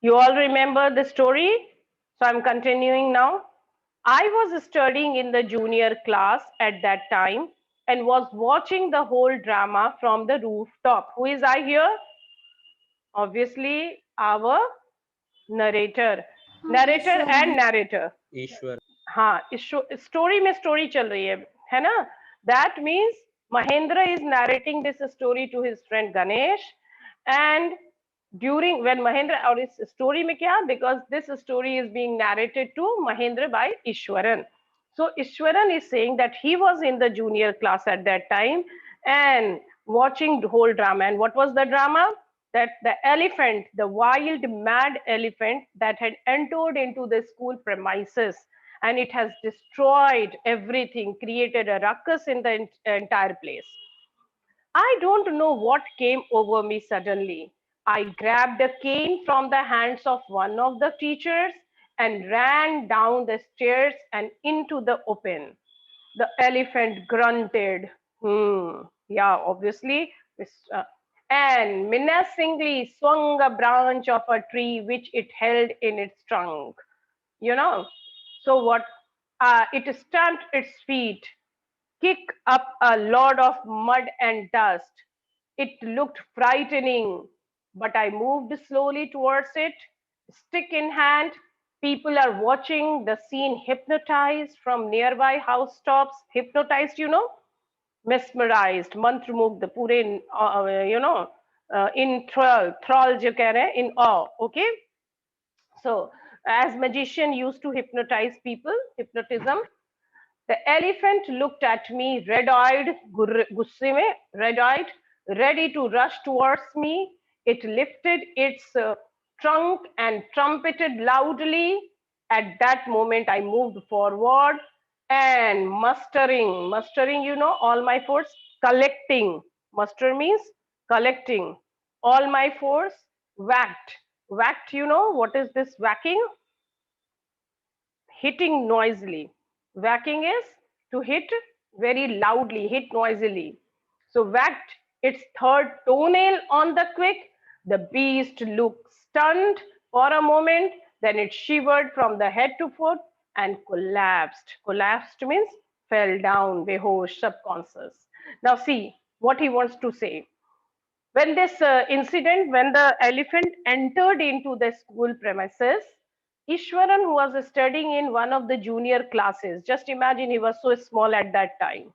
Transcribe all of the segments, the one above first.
You all remember the story? So I'm continuing now. I was studying in the junior class at that time and was watching the whole drama from the rooftop. Who is I here? Obviously, our narrator. Narrator Ishwar and narrator. ईश्वर. हाँ story में story चल रही है ना. That means Mahendra is narrating this story to his friend Ganesh, and during when Mahendra, और इस story में क्या, because this story is being narrated to Mahendra by Ishwaran. So Ishwaran is saying that he was in the junior class at that time and watching the whole drama. And what was the drama? That the elephant, the wild mad elephant that had entered into the school premises, and it has destroyed everything, created a ruckus in the entire place. I don't know what came over me suddenly. I grabbed a cane from the hands of one of the teachers and ran down the stairs and into the open. The elephant grunted. Yeah, obviously. And menacingly swung a branch of a tree which it held in its trunk. You know, so what? It stamped its feet, kick up a lot of mud and dust. It looked frightening, but I moved slowly towards it, stick in hand. People are watching the scene, hypnotized from nearby housetops. Hypnotized, mesmerized, मंत्रमुग्ध, पूरे, in thrall जो कह रहे हैं, in awe. Okay, so as magician used to hypnotize people, hypnotism. The elephant looked at me, red-eyed, गुस्से में, red-eyed, ready to rush towards me. It lifted its trunk and trumpeted loudly. At that moment, I moved forward and mustering, all my force, collecting. Muster means collecting. All my force, whacked. Whacked, what is this whacking? Hitting noisily. Whacking is to hit very loudly, hit noisily. So whacked its third toenail on the quick. The beast looked stunned for a moment, then it shivered from the head to foot and collapsed. Collapsed means fell down, behosh, subconscious. Now see what he wants to say. When this incident, when the elephant entered into the school premises, Ishwaran, who was studying in one of the junior classes, just imagine he was so small at that time,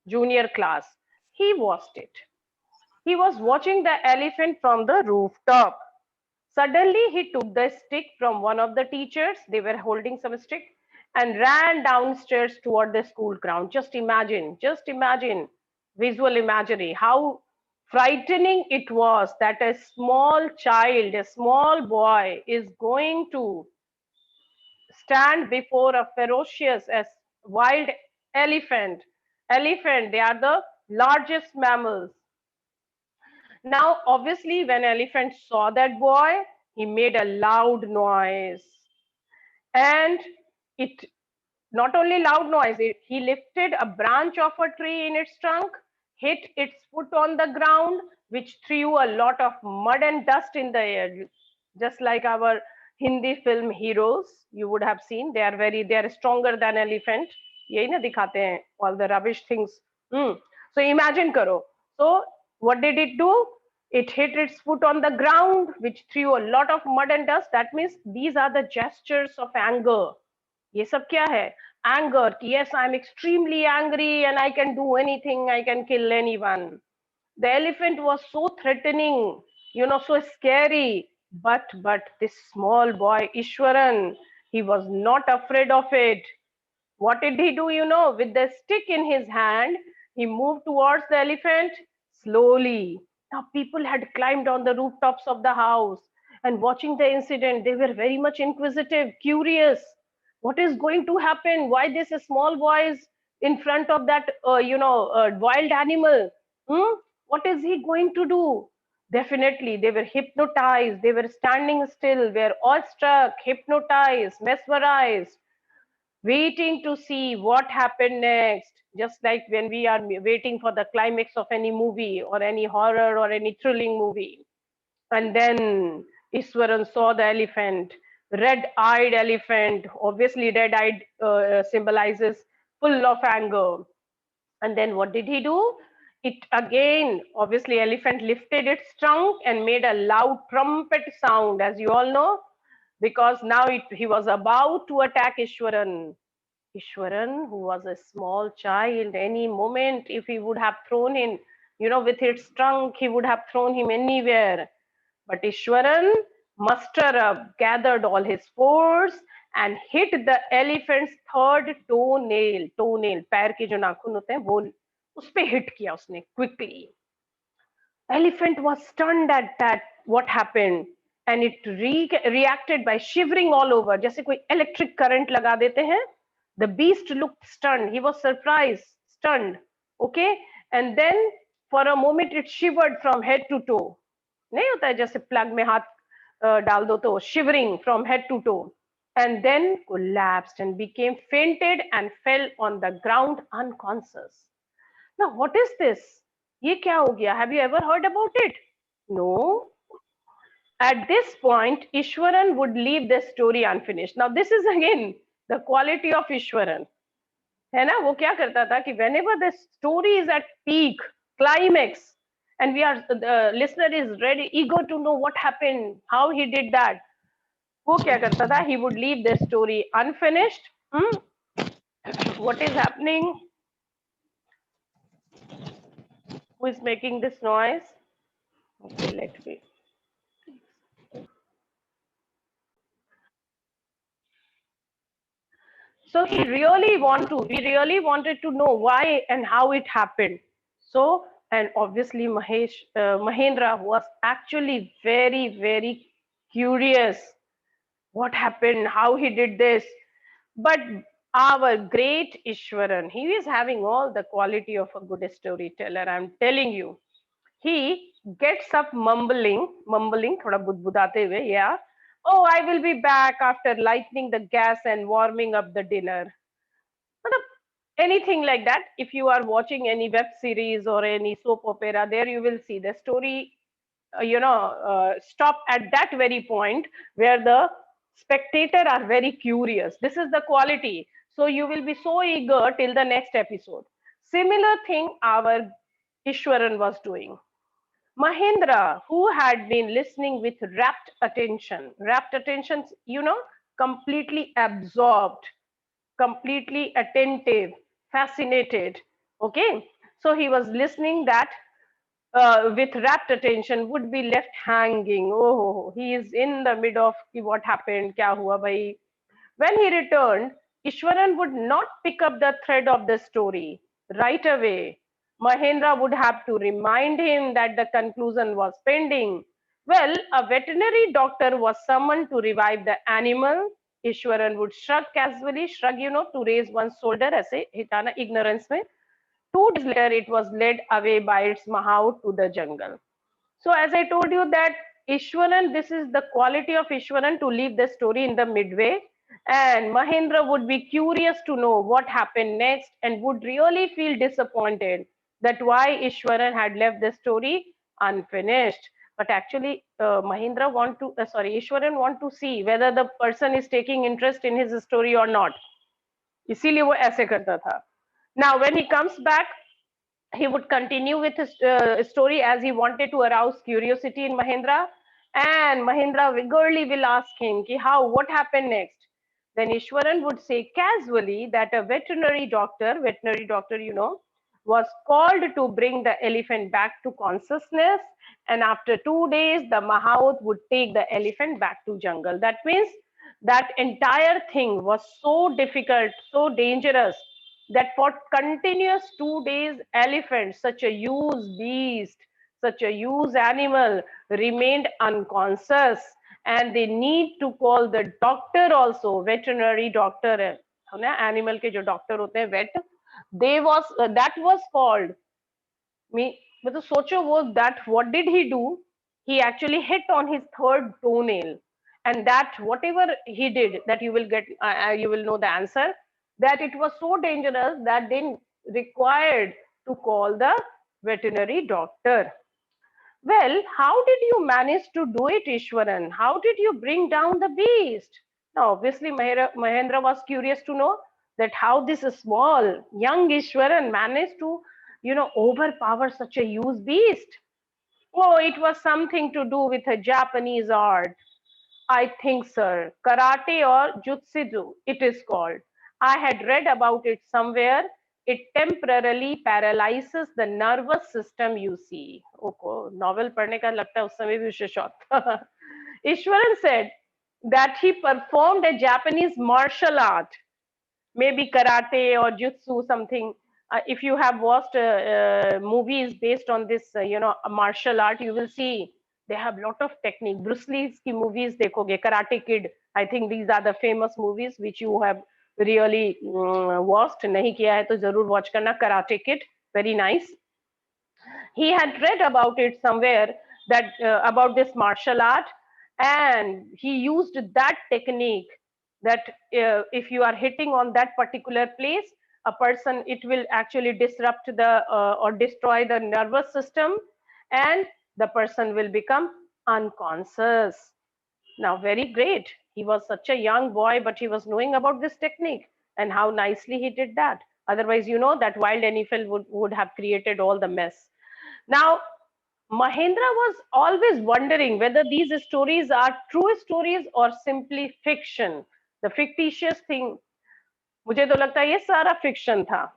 junior class, he watched it. He was watching the elephant from the rooftop. Suddenly, he took the stick from one of the teachers, they were holding some stick, and ran downstairs toward the school ground. Just imagine, visual imagery, how frightening it was that a small child, a small boy, is going to stand before a ferocious as wild elephant. Elephant, they are the largest mammals. Now, obviously, when elephant saw that boy, he made a loud noise, and it not only loud noise, he lifted a branch of a tree in its trunk, hit its foot on the ground, which threw a lot of mud and dust in the air, just like our Hindi film heroes. You would have seen they are stronger than elephant. यही ना दिखाते हैं all the rubbish things. So imagine करो. So what did it do? It hit its foot on the ground, which threw a lot of mud and dust. That means these are the gestures of anger. ये सब क्या है? Anger. Yes, I'm extremely angry and I can do anything. I can kill anyone. The elephant was so threatening, so scary. But this small boy Ishwaran, he was not afraid of it. What did he do? With the stick in his hand, he moved towards the elephant slowly. Now, people had climbed on the rooftops of the house and watching the incident. They were very much inquisitive, curious. What is going to happen? Why this small boy is in front of that, wild animal? What is he going to do? Definitely, they were hypnotized. They were standing still, were awestruck, hypnotized, mesmerized, waiting to see what happened next, just like when we are waiting for the climax of any movie or any horror or any thrilling movie. And then Ishwaran saw the elephant, red-eyed elephant. Obviously, red-eyed symbolizes full of anger. And then what did he do? It again, obviously, elephant lifted its trunk and made a loud trumpet sound, as you all know, because now he was about to attack Ishwaran. Ishwaran, who was a small child, any moment, if he would have thrown him, with its trunk, he would have thrown him anywhere. But Ishwaran mustered up, gathered all his force, and hit the elephant's third toenail. Toenail, पैर के जो नाखून होते हैं वो उस पे hit किया उसने quickly. Elephant was stunned at that what happened, and it reacted by shivering all over, जैसे कोई electric current लगा देते हैं. The beast looked stunned. He was surprised, stunned. Okay, and then for a moment it shivered from head to toe. नहीं होता है जैसे plug में हाथ डाल दो तो shivering from head to toe, and then collapsed and became fainted and fell on the ground unconscious. Now what is this? ये क्या हो गया? Have you ever heard about it? No. At this point, Ishwaran would leave the story unfinished. Now this is again the quality of Ishwaran. है ना, वो क्या करता था कि whenever the story is at peak, climax, and the listener is ready, eager to know what happened, how he did that, वो क्या करता था? He would leave the story unfinished. What is happening? Who is making this noise? Okay, let me. So we really wanted to know why and how it happened. So, and obviously Mahendra was actually very, very curious. What happened? How he did this? But our great Ishwaran, he is having all the quality of a good storyteller. I'm telling you. He gets up mumbling, थोड़ा बुदबुदाते हुए, yeah. Oh, I will be back after lighting the gas and warming up the dinner. मतलब anything like that. If you are watching any web series or any soap opera, there you will see the story, stop at that very point where the spectator are very curious. This is the quality. So you will be so eager till the next episode. Similar thing our Ishwaran was doing. Mahendra, who had been listening with rapt attention, completely absorbed, completely attentive, fascinated. Okay, so he was listening that with rapt attention, would be left hanging. Oh, he is in the mid of what happened, kya hua bhai. When he returned, Ishwaran would not pick up the thread of the story right away. Mahendra would have to remind him that the conclusion was pending. Well, a veterinary doctor was summoned to revive the animal. Ishwaran would shrug casually, to raise one's shoulder, ऐसे हिटाना ignorance में. 2 days later, it was led away by its mahout to the jungle. So as I told you that Ishwaran, this is the quality of Ishwaran to leave the story in the midway. And Mahendra would be curious to know what happened next and would really feel disappointed that why Ishwaran had left the story unfinished. But actually, Ishwaran want to see whether the person is taking interest in his story or not. इसीलिए वो ऐसे करता था. Now, when he comes back, he would continue with his story as he wanted to arouse curiosity in Mahendra. And Mahendra eagerly will ask him, ki, how, what happened next? Then Ishwaran would say casually that a veterinary doctor, was called to bring the elephant back to consciousness. And after 2 days, the Mahout would take the elephant back to jungle. That means that entire thing was so difficult, so dangerous, that for continuous 2 days, elephant, such a huge beast, such a huge animal, remained unconscious, and they need to call the doctor also, veterinary doctor है ना, animal के जो doctor होते हैं vet, that was called. Me, मतलब सोचो वो that what did he do? He actually hit on his third toenail, and that whatever he did, that you will know the answer. That it was so dangerous that they required to call the veterinary doctor. Well, how did you manage to do it, Ishwaran? How did you bring down the beast? Now, obviously, Mahendra was curious to know that how this small, young Ishwaran managed to, overpower such a huge beast. Oh, it was something to do with a Japanese art. I think, sir, karate or jutsu, it is called. I had read about it somewhere. It temporarily paralyzes the nervous system, you see. ओको novel पढ़ने का लगता है उस समय भी उसे शौक था. Ishwaran said that he performed a Japanese martial art, maybe karate or jutsu, something. If you have watched movies based on this, martial art, you will see they have lot of technique. Bruce Lee's ki movies dekhoge, Karate Kid. I think these are the famous movies which you have really watched. Nahi kiya hai to zarur watch karna. Karate Kid, very nice. He had read about it somewhere, that about this martial art, and he used that technique, that if you are hitting on that particular place, a person, it will actually disrupt the or destroy the nervous system, and the person will become unconscious. Now, very great. He was such a young boy, but he was knowing about this technique, and how nicely he did that. Otherwise, that wild animal would have created all the mess. Now, Mahendra was always wondering whether these stories are true stories or simply fiction. The fictitious thing, मुझे तो लगता है ये सारा fiction था.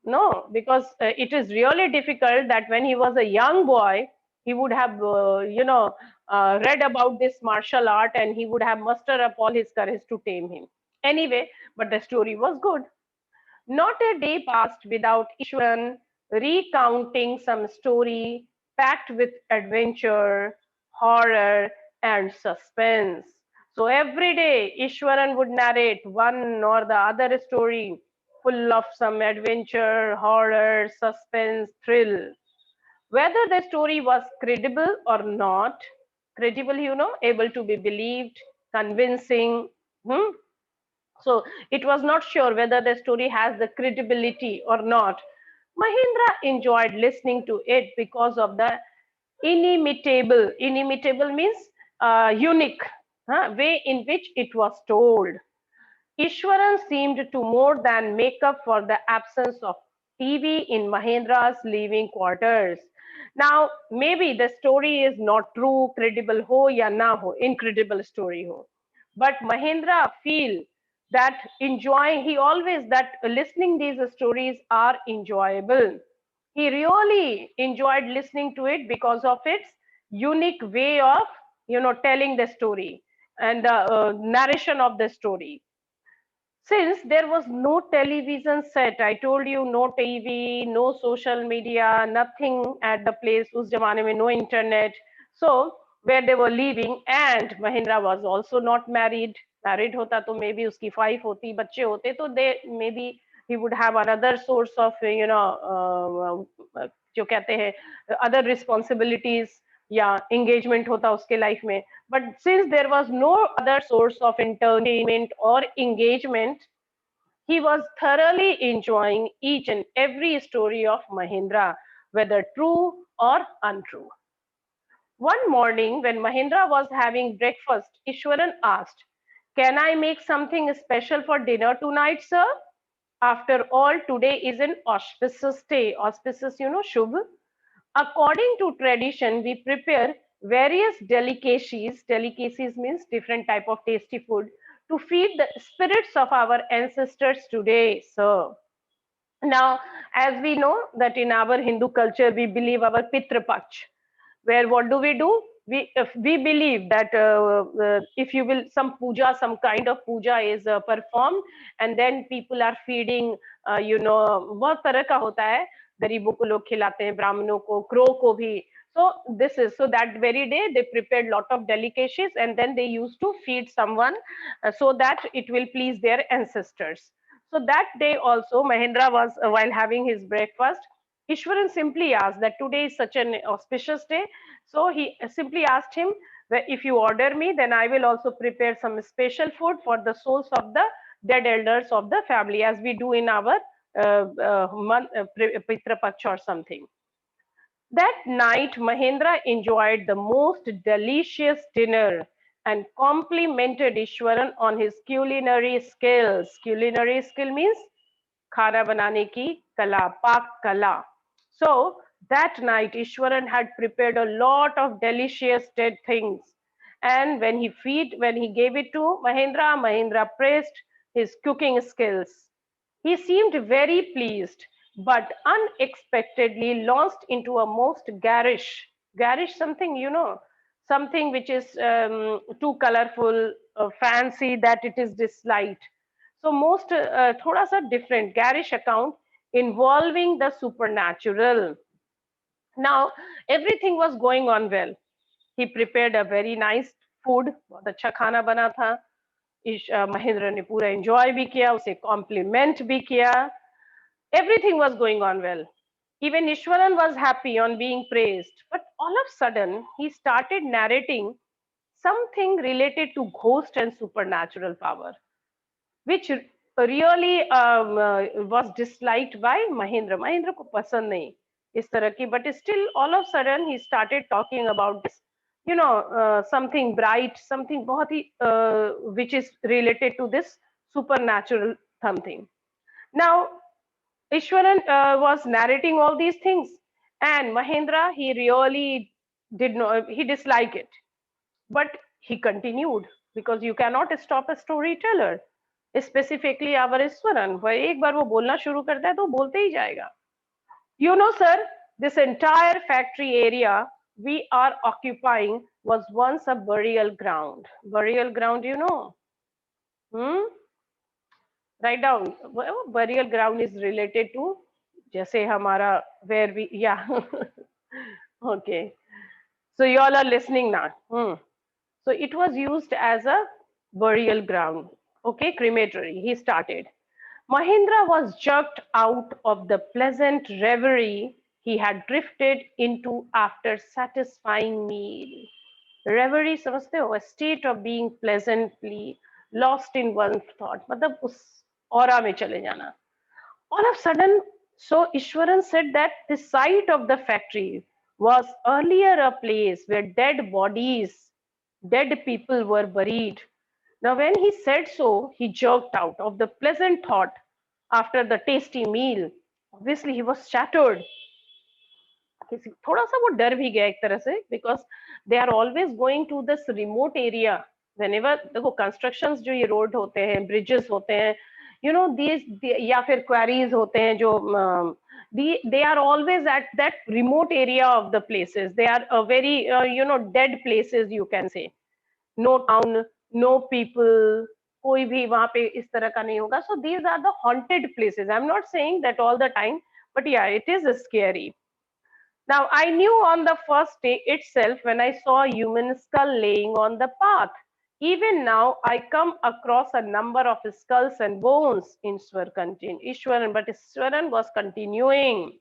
No, because it is really difficult that when he was a young boy, he would have, read about this martial art, and he would have mustered up all his courage to tame him. Anyway, but the story was good. Not a day passed without Ishwaran recounting some story packed with adventure, horror, and suspense. So every day, Ishwaran would narrate one or the other story full of some adventure, horror, suspense, thrill. Whether the story was credible or not, credible, able to be believed, convincing, so it was not sure whether the story has the credibility or not. Mahindra enjoyed listening to it because of the inimitable means unique way in which it was told. Ishwaran seemed to more than make up for the absence of TV in Mahendra's living quarters. Now, maybe the story is not true, credible ho ya na ho, incredible story ho. But Mahendra feel that enjoying, he always that listening these stories are enjoyable. He really enjoyed listening to it because of its unique way of, telling the story, and the narration of the story. Since there was no television set, I told you, no TV, no social media, nothing at the place, us zamane mein no internet. So where they were living, and Mahindra was also not married. Married hota to maybe uski wife hoti, bacche hote, तो they maybe he would have another source of, जो कहते हैं, other responsibilities या engagement होता उसके life में. But since there was no other source of entertainment or engagement, he was thoroughly enjoying each and every story of Mahindra, whether true or untrue. One morning, when Mahindra was having breakfast, Ishwaran asked, "Can I make something special for dinner tonight, sir? After all, today is an auspicious day." Auspicious, Shubh. According to tradition, we prepare various delicacies. Delicacies means different type of tasty food to feed the spirits of our ancestors today. So now, as we know that in our Hindu culture, we believe our Pitra Paksh, where what do? We believe that if you will, some puja, some kind of puja is performed, and then people are feeding, बहुत तरह का होता है. गरीबों को लोग खिलाते हैं, ब्राह्मणों को, क्रो को भी. So this is, so that very day they prepared lot of delicacies, and then they used to feed someone so that it will please their ancestors. So that day also, Mahendra was, while having his breakfast, Ishwaran simply asked that today is such an auspicious day. So he simply asked him, "Well, if you order me, then I will also prepare some special food for the souls of the dead elders of the family, as we do in our Pitra Paksha or something." That night, Mahendra enjoyed the most delicious dinner and complimented Ishwaran on his culinary skills. Culinary skill means खाना बनाने की कला, पाक kala. So that night, Ishwaran had prepared a lot of delicious dead things. And when he gave it to Mahendra, Mahendra praised his cooking skills. He seemed very pleased, but unexpectedly launched into a most garish something, something which is too colorful, fancy that it is disliked. So most thoda sa different garish account involving the supernatural. Now everything was going on well. He prepared a very nice food, बहुत अच्छा खाना बना था. महेंद्र ने पूरा enjoy भी किया, उसे कॉम्प्लीमेंट भी किया. Everything was going on well. Even Ishwaran was happy on being praised. But all of a sudden, he started narrating something related to ghost and supernatural power, which really was disliked by Mahendra. Mahendra को पसंद नहीं इस तरह की, but still all of a sudden he started talking about this, something bright, something बहुत ही which is related to this supernatural something. Now Ishwaran was narrating all these things, and Mahendra he really did not he disliked it, but he continued because you cannot stop a storyteller, specifically our Ishwaran. वह एक बार वो बोलना शुरू करता है तो बोलते ही जाएगा. You know, sir, this entire factory area we are occupying was once a burial ground. Burial ground, you know? Hmm? Write down. Burial ground is related to जैसे हमारा where we yeah. Okay. So you all are listening now. So it was used as a burial ground. Okay, crematory. He started. Mahendra was jerked out of the pleasant reverie he had drifted into after satisfying meal. Reverie समझते हो? A state of being pleasantly lost in one's thought. मतलब उस aura में चले जाना. All of a sudden, so Ishwaran said that the site of the factory was earlier a place where dead people were buried. Now, when he said so, he jerked out of the pleasant thought after the tasty meal. Obviously, he was shattered. थोड़ा सा वो डर भी गया एक तरह से because they are always going to this remote area whenever देखो कंस्ट्रक्शंस जो ये रोड होते हैं ब्रिजेस होते हैं दीज या फिर क्वेरीज होते हैं जो they are always at that remote area of the places. They are a very dead places, you can say. No town, no people, कोई भी वहां पे इस तरह का नहीं होगा. So these are the haunted places. I'm not saying that all the time, but yeah, it is scary. Now, I knew on the first day itself when I saw a human skull laying on the path. Even now, I come across a number of skulls and bones. Ishwaran, but Ishwaran was continuing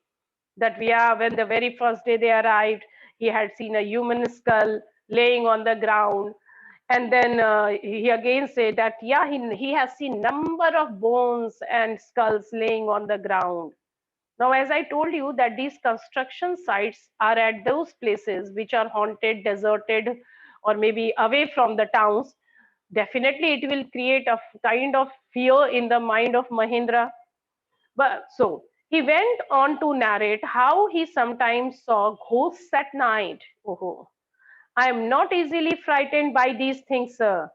that when the very first day they arrived, he had seen a human skull laying on the ground. And then he again said that, yeah, he has seen number of bones and skulls laying on the ground. Now, as I told you that these construction sites are at those places which are haunted, deserted, or maybe away from the towns, definitely it will create a kind of fear in the mind of Mahendra. But so he went on to narrate how he sometimes saw ghosts at night. Oh, I am not easily frightened by these things, sir.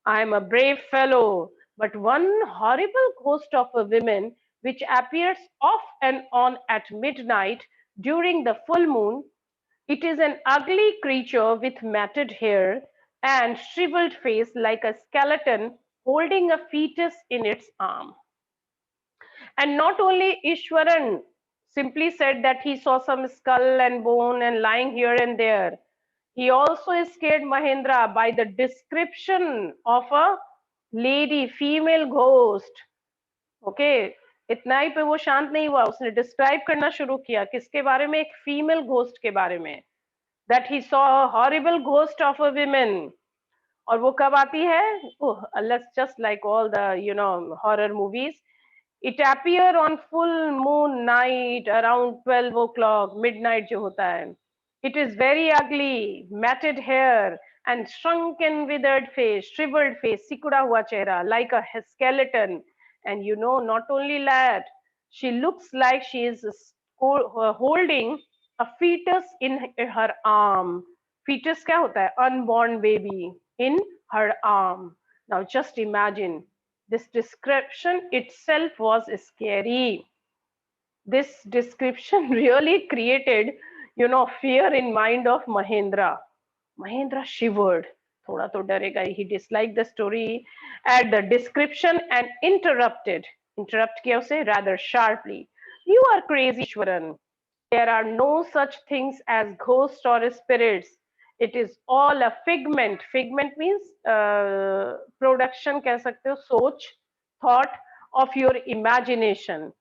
I am a brave fellow, but one horrible ghost of a woman which appears off and on at midnight during the full moon. It is an ugly creature with matted hair and shriveled face like a skeleton holding a fetus in its arm. And not only Ishwaran simply said that he saw some skull and bone and lying here and there. He also scared Mahendra by the description of a lady, female ghost. Okay, इतना ही पे वो शांत नहीं हुआ, उसने describe करना शुरू किया किसके बारे में, एक फीमेल घोस्ट के बारे में. That he saw a horrible ghost of a woman. और वो कब आती है? Oh, let's just like all the horror movies. It appear on full moon night around 12 o'clock, midnight जो होता है. It is very ugly, matted hair and shrunken withered face, shriveled face, सिकुड़ा हुआ चेहरा, like a skeleton. And you know, not only that, she looks like she is holding a fetus in her arm. Fetus क्या होता है? Unborn baby in her arm. Now just imagine, this description itself was scary. This description really created, fear in mind of Mahendra. Mahendra shivered. थोड़ा तो डरेगा ही. He disliked the story at the description and interrupted. Interrupt किया उसे rather sharply. You are crazy, Ishwaran. There are no such things as ghosts or spirits. It is all a figment. Figment means production कह सकते हो, सोच, thought of your imagination.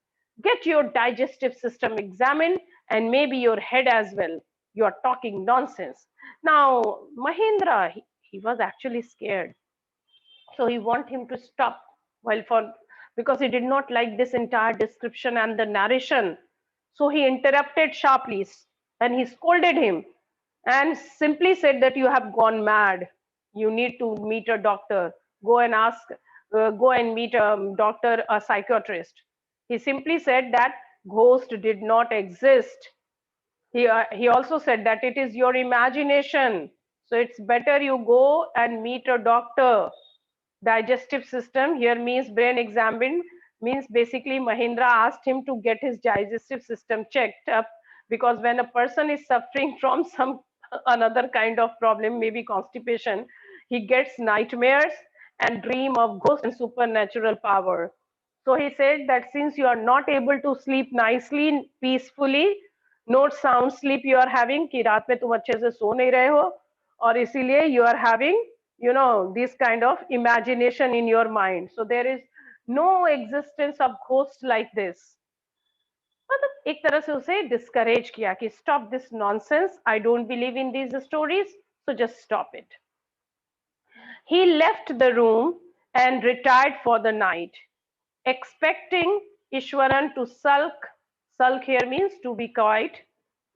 Get your digestive system examined and maybe your head as well. You are talking nonsense. Now, Mahendra, he was actually scared. So he want him to stop while for because he did not like this entire description and the narration. So he interrupted sharply and he scolded him and simply said that you have gone mad. You need to meet a doctor. Go and ask, go and meet a doctor, a psychiatrist. He simply said that ghost did not exist. He also said that it is your imagination. So it's better you go and meet a doctor. Digestive system here means brain examined, means basically Mahindra asked him to get his digestive system checked up, because when a person is suffering from some another kind of problem, maybe constipation, he gets nightmares and dream of ghosts and supernatural power. So he said that since you are not able to sleep nicely, peacefully, no sound sleep you are having, कि रात में तुम अच्छे से सो नहीं रहे हो, और इसीलिए you are having, this kind of imagination in your mind. So there is no existence of ghosts like this. मतलब एक तरह से उसे discourage किया कि stop this nonsense. I don't believe in these stories. So just stop it. He left the room and retired for the night, expecting Ishwaran to sulk. Sulk here means to be quiet.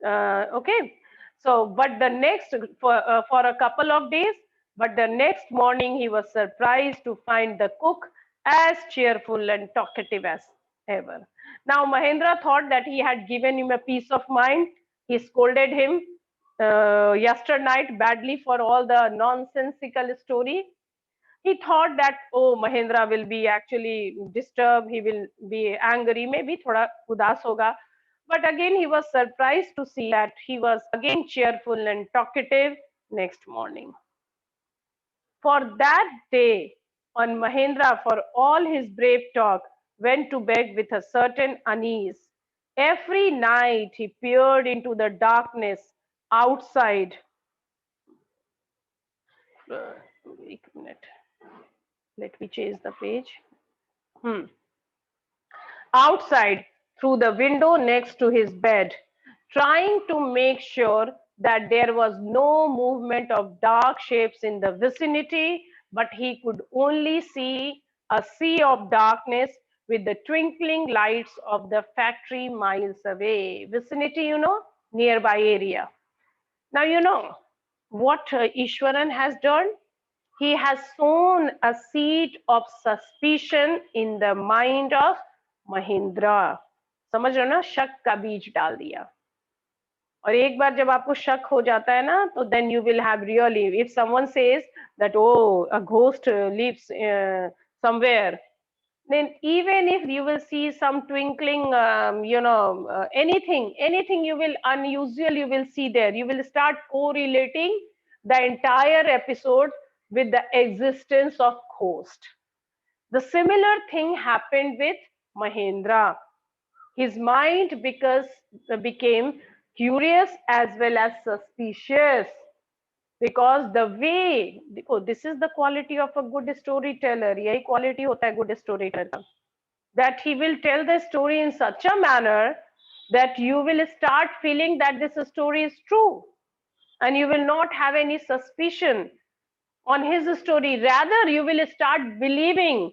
Okay. So, but the next, for a couple of days, but the next morning he was surprised to find the cook as cheerful and talkative as ever. Now, Mahendra thought that he had given him a peace of mind. He scolded him yesterday night badly for all the nonsensical story. He thought that, oh, Mahendra will be actually disturbed, he will be angry, maybe thoda udas hoga. But again he was surprised to see that he was again cheerful and talkative next morning. For that day on, Mahendra, for all his brave talk, went to bed with a certain unease. Every night he peered into the darkness outside. Wait a minute. Let me change the page. Outside through the window next to his bed, trying to make sure that there was no movement of dark shapes in the vicinity, but he could only see a sea of darkness with the twinkling lights of the factory miles away. Vicinity, nearby area. Now, what Ishwaran has done? He has sown a seed of suspicion in the mind of Mahindra. समझ रहे हो ना, शक का बीज डाल दिया. और एक बार जब आपको शक हो जाता है ना, तो then you will have really, if someone says that, oh, a ghost lives somewhere, then even if you will see some twinkling, anything you will unusual, you will see there, you will start correlating the entire episode with the existence of ghost. The similar thing happened with Mahendra. His mind became curious as well as suspicious, because the way, this is the quality of a good storyteller, यही quality होता है good storyteller, that he will tell the story in such a manner that you will start feeling that this story is true, and you will not have any suspicion on his story. Rather, you will start believing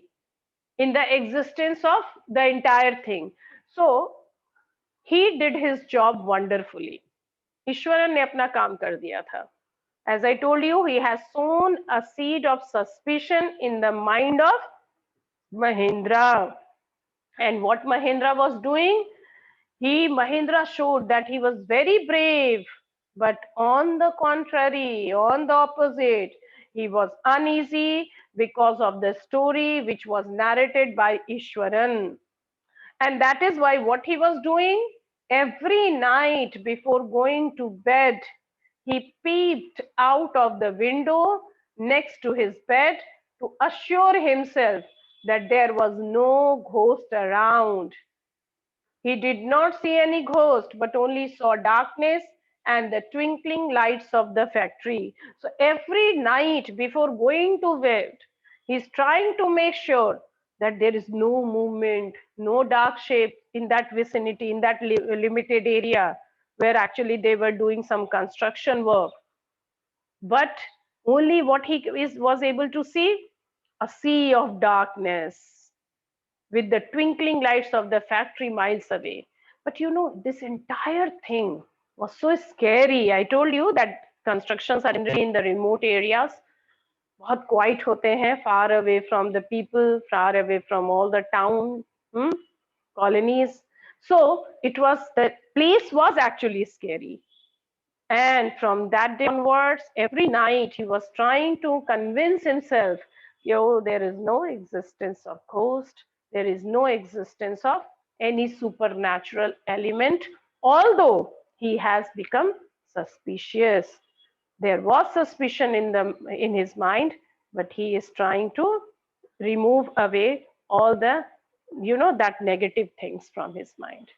in the existence of the entire thing. So he did his job wonderfully. Eswaran ने अपना काम कर दिया था. As I told you, he has sown a seed of suspicion in the mind of Mahendra. And what Mahendra was doing, Mahendra showed that he was very brave, but on the contrary, on the opposite, he was uneasy because of the story which was narrated by Ishwaran. And that is why what he was doing every night before going to bed, he peeped out of the window next to his bed to assure himself that there was no ghost around. He did not see any ghost, but only saw darkness and the twinkling lights of the factory. So every night before going to bed, he's trying to make sure that there is no movement, no dark shape in that vicinity, in that limited area where actually they were doing some construction work. But only what was able to see, a sea of darkness with the twinkling lights of the factory miles away. But you know, this entire thing was so scary. I told you that constructions are generally in the remote areas. बहुत quiet होते हैं, far away from the people, far away from all the town colonies. So it was, the place was actually scary. And from that day onwards, every night he was trying to convince himself, yo, there is no existence of ghost, there is no existence of any supernatural element, although he has become suspicious. There was suspicion in his mind, but he is trying to remove away all the, that negative things from his mind.